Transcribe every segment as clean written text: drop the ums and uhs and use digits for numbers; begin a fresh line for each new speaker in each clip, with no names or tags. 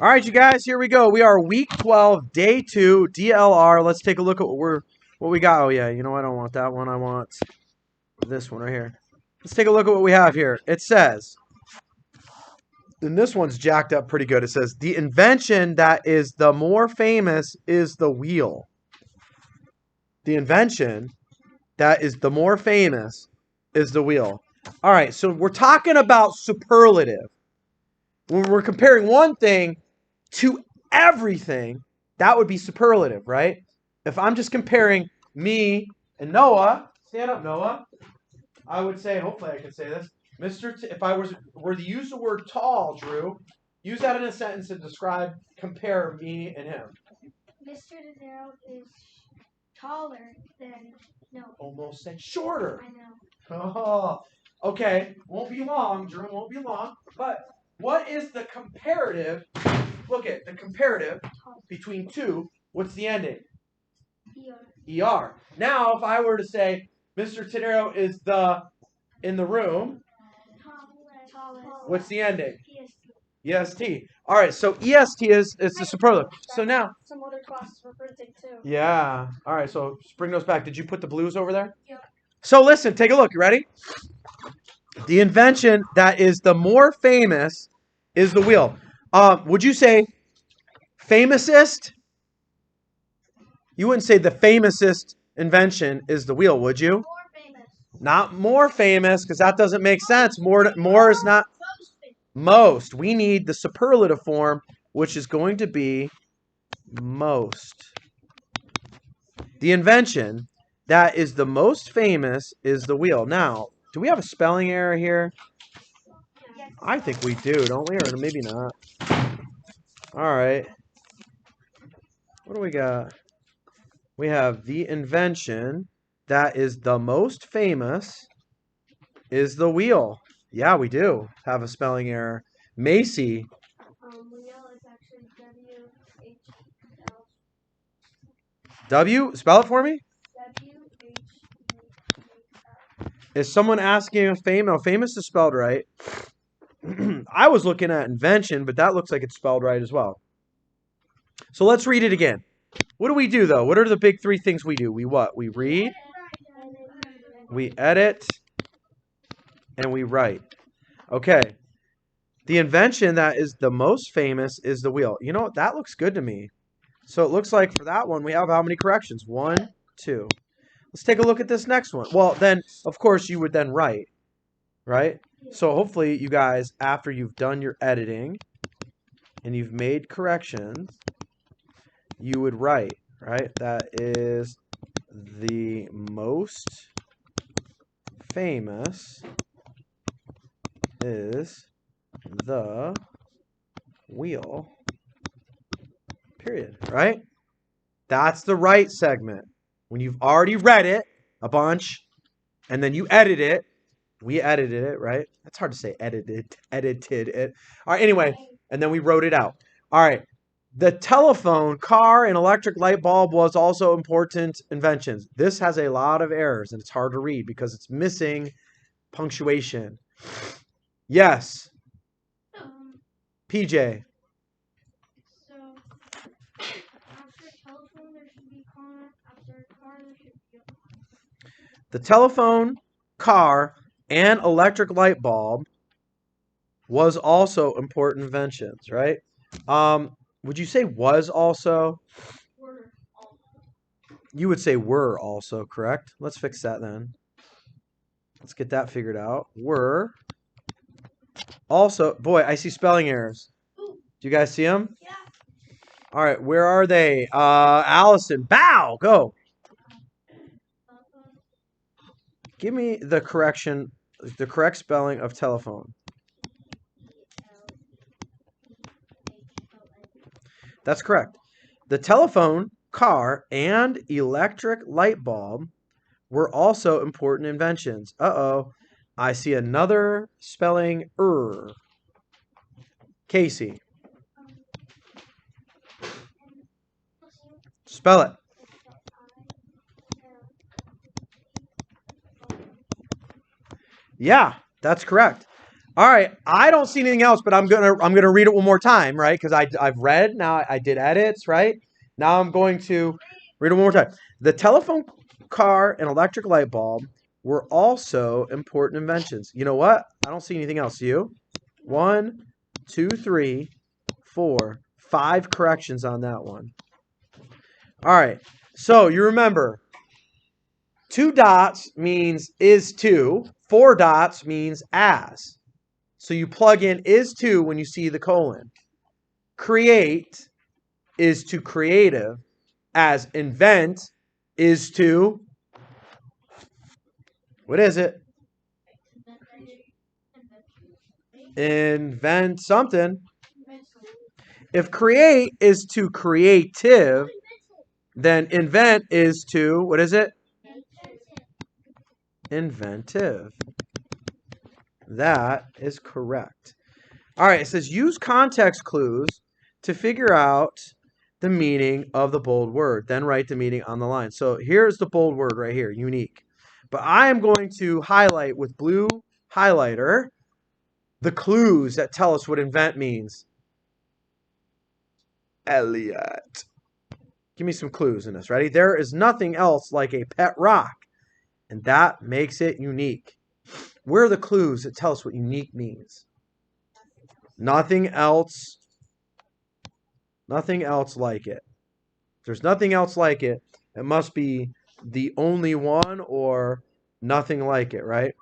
All right, you guys, here we go. We are week 12, day 2, DLR. Let's take a look at what we got. Oh yeah, you know I don't want that one. I want this one right here. Let's take a look at what we have here. It says, and this one's jacked up pretty good. It says, the invention that is the more famous is the wheel. The invention that is the more famous is the wheel. All right, so we're talking about superlative. When we're comparing one thing to everything, that would be superlative, right? If I'm just comparing me and Noah, stand up, Noah, I would say, hopefully I can say this, if I were to use the word tall, Drew, use that in a sentence and compare me and him.
Mr. DeNiro is taller than Noah.
Almost said shorter.
I know.
Oh, okay. Won't be long, Drew, won't be long. But what is the comparative? Look at the comparative between two. What's the ending?
ER.
ER. Now, if I were to say Mr. Tenero is in the room, what's the ending? EST. All right, so EST is the superlative. So now,
some other classes were printing too.
Yeah. All right, so bring those back. Did you put the blues over there?
Yep.
So listen, take a look. You ready? The invention that is the more famous is the wheel. Would you say famousest? You wouldn't say the famousest invention is the wheel, would you?
More famous.
Not more famous, because that doesn't make sense. More is not most. We need the superlative form, which is going to be most. The invention that is the most famous is the wheel. Now, do we have a spelling error here? I think we do, don't we? Or maybe not. All right. What do we got? We have the invention that is the most famous is the wheel. Yeah, we do have a spelling error. Macy.
Wheel is actually W-H-L.
W? Spell it for me.
W-H-E-L.
Is someone asking if famous? No, famous is spelled right. I was looking at invention, but that looks like it's spelled right as well. So let's read it again. What do we do, though? What are the big three things we do? We what? We read, we edit, and we write. Okay. The invention that is the most famous is the wheel. You know what? That looks good to me. So it looks like for that one, we have how many corrections? 1, 2. Let's take a look at this next one. Well, then, of course, you would then write, right? So hopefully you guys, after you've done your editing and you've made corrections, you would write, right? That is the most famous is the wheel, period, right? That's the right segment. When you've already read it a bunch and then you edit it, we edited it, right? That's hard to say, edited it. All right, anyway, and then we wrote it out. All right, the telephone, car, and electric light bulb was also important inventions. This has a lot of errors, and it's hard to read because it's missing punctuation. Yes. PJ.
So, after telephone, there should be car. After car, there should be a car.
The telephone, car, and electric light bulb was also important inventions, right? Would you say was also?
Were also.
You would say were also, correct? Let's fix that then. Let's get that figured out. Were also, boy, I see spelling errors.
Ooh.
Do you guys see them?
Yeah.
All right, where are they? Allison, bow, go. Give me the correct spelling of telephone. That's correct. The telephone, car, and electric light bulb were also important inventions. Uh-oh. I see another spelling error. Casey. Spell it. Yeah, that's correct. All right, I don't see anything else, but I'm gonna read it one more time, right? Because I've read now. I did edits, right? Now I'm going to read it one more time. The telephone, car, and electric light bulb were also important inventions. You know what? I don't see anything else. You? 1, 2, 3, 4, 5 corrections on that one. All right. So you remember, 2 dots means is to. 4 dots means as. So you plug in is to when you see the colon. Create is to creative, as invent is to, what is it? Invent something. If create is to creative, then invent is to, what is it? Inventive. That is correct. All right, it says use context clues to figure out the meaning of the bold word. Then write the meaning on the line. So here's the bold word right here, unique. But I am going to highlight with blue highlighter the clues that tell us what invent means. Elliot. Give me some clues in this. Ready? There is nothing else like a pet rock, and that makes it unique. Where are the clues that tell us what unique means? Nothing else. Nothing else like it. If there's nothing else like it, it must be the only one or nothing like it, right?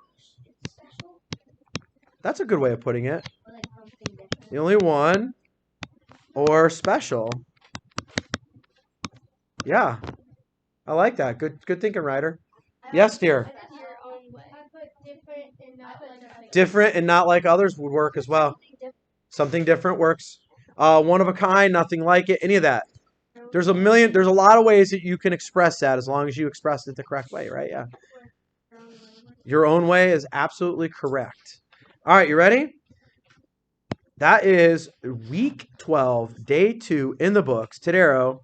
That's a good way of putting it. The only one or special. Yeah. I like that. Good thinking, Ryder. Yes, dear. Different and not like others would work as well. Something different works. One of a kind, nothing like it, any of that. There's a lot of ways that you can express that as long as you express it the correct way, right? Yeah. Your own way is absolutely correct. All right, you ready? That is week 12, day 2 in the books. Tadero.